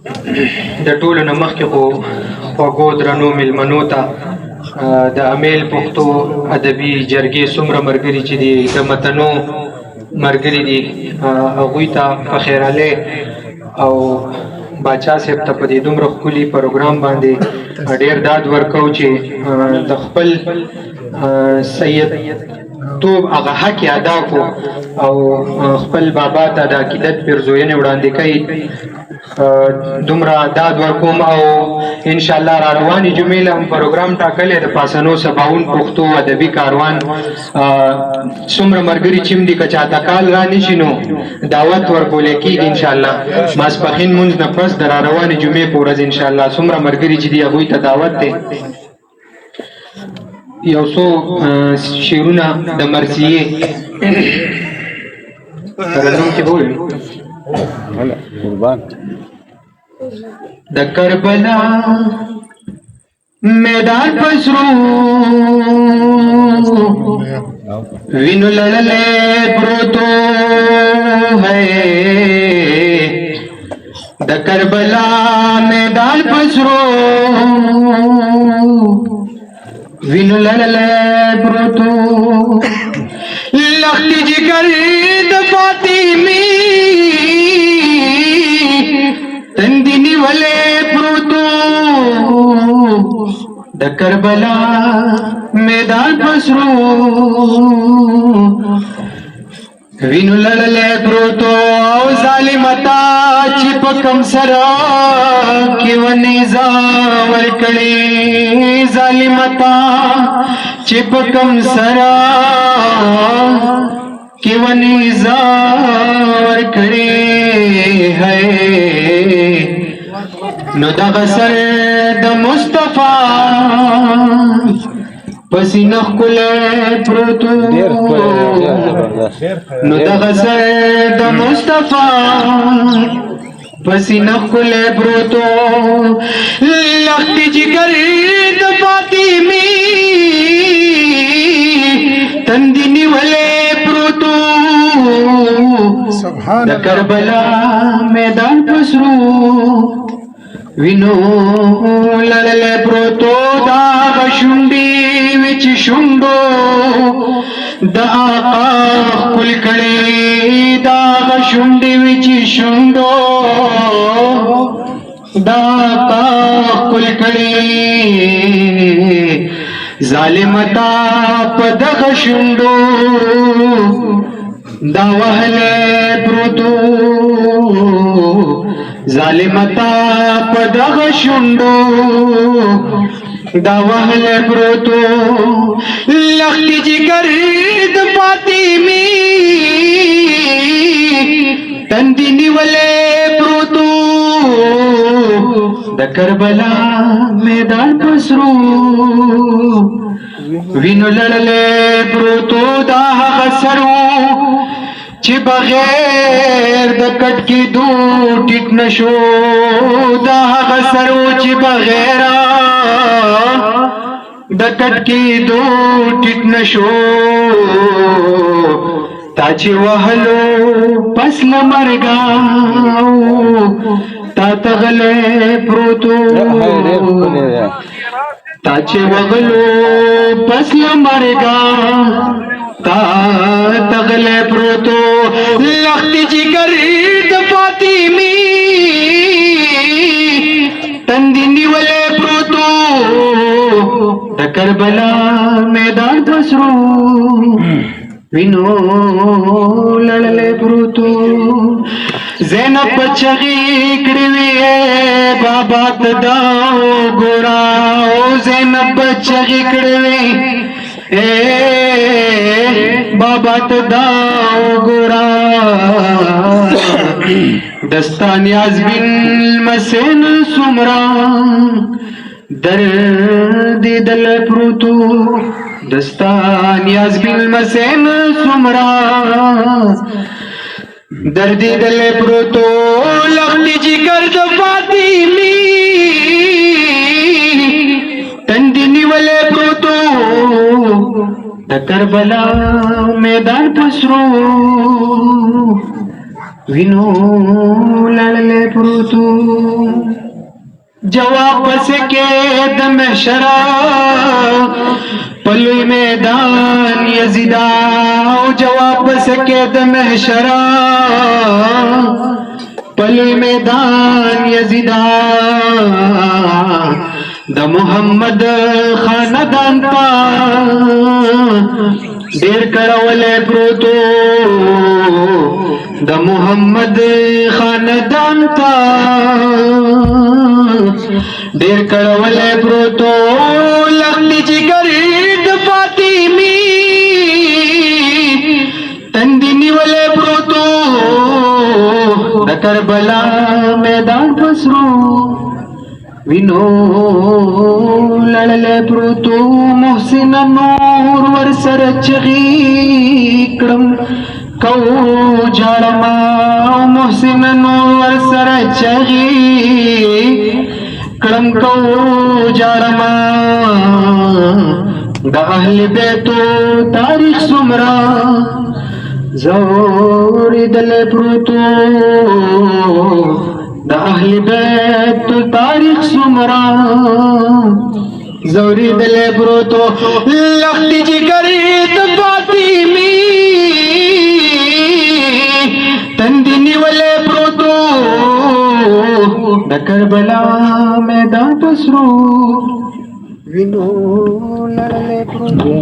د ټولو نه مخکې خو خوږو درنو میلمنو ته د امیل پښتو ادبي جرګې څومره ملګري چې دي د متنو ملګري دي هغوی ته په خیرالی او باچا صاحب ته په دې دومره ښکلي پروګرام باندې ډېر داد ورکوو چې د خپل سید توب هغه حق یې ادا کړو او خپل بابا ته د عقیدت پیرزوینې وړاندې کوي. دومره داد ورکوم او انشاءالله را روانې جمعې له هم پروګرام ټاکلی د پاسنو سباون پښتو ادبي کاروان څومره ملګري چې هم دي که چاته کال را نشي نو دعوت ورکولی کېږي انشاءالله. ماسپښین مونځ نه پس د را روانې جمعې په ورځ انشاءالله څومره ملګري چې دي هغوی ته دعوت دی. یو څو شعرونه د مرثیې ترنم کې به وویل. د کربلا میدان پسرو وینو لړلې پروتو ہے د کربلا میدان پسرو وینو لړلې پروتو لختی جگر د فاطمی تندینی ولے پروتو د کربلا میدان پسرو وینو لړلې پروتو او ظالمتا چې په کم سره کې ونی زاور کړي ظالمتا چې په کم سره کې ونی زاور کړي ہے نو دغه سر د مصطفی پسینه ښکلی پروتو نو دغه سر د مصطفی پسینه ښکلی پروتو لختی جگر د فاطمی تندی نیولی پروتو د کربلا میدان پسرو وینو لړلې پروتو دا غشونډي وچ شونډو د آقا خپل کړي دا غشونډي وچ شونډو دا آقا خپل کړي ظالمتا په دغه شونډو دا وهلې پروتو ظالمتا په دغه شونډو دا وهلې پروتو لختی جگر د فاطمی تندی نیولې پروتو د کربلا میدان پسرو وینو لړلې پروتو دا هغه سرو چې بغیر د کټ کې دو ټیټ نشو دا هغه سرو چې بغیر د کټ کې دو ټیټ نشو تا چې وهلو پس له مرګاو تا تغلې پروتو تا چې وغلو پس له مرګاو تا تغلے پروتو لختی جگر د فاطمی تندی نیولے پروتو د کربلا میدان پسرو وینو لړلې پروتو زینب چغی کړي وی بابا تدا ګورا او زینب چغی کړي وی بابا تداو گورا دستان یاز بن مسین سمرا درد دل پروتو دستان یاز بن مسین سمرا درد دل پروتو لختی جگر د فاطمی تندی نیولې پروتو د کربلا میدان پسرو وینو لړلې پروتو جواب پس کې د محشرا پلوی میدان یزیدا جواب پس کې د محشرا پلوی میدان یزیدا د محمد خاندان تا ډیر کړولې پروتو د محمد خاندان تا ډیر کړولې پروتو لختی جګر د فاطمی تندنی ولې پروتو د کربلا میدان پسرو وینو لړلې پروتو محسن نور ور سره چغي کړم کو جړما محسن نور ور سره چغي کړم کو جړما د اهل بیتو تاریخ سمرا زوري دل پروتو د اهل بیت تاریخ سمرا زوري دل پروتو لختی جګری د فاطمی تندنی ولې پروتو د کربلا میدان پسرو وینو لړلې پروتو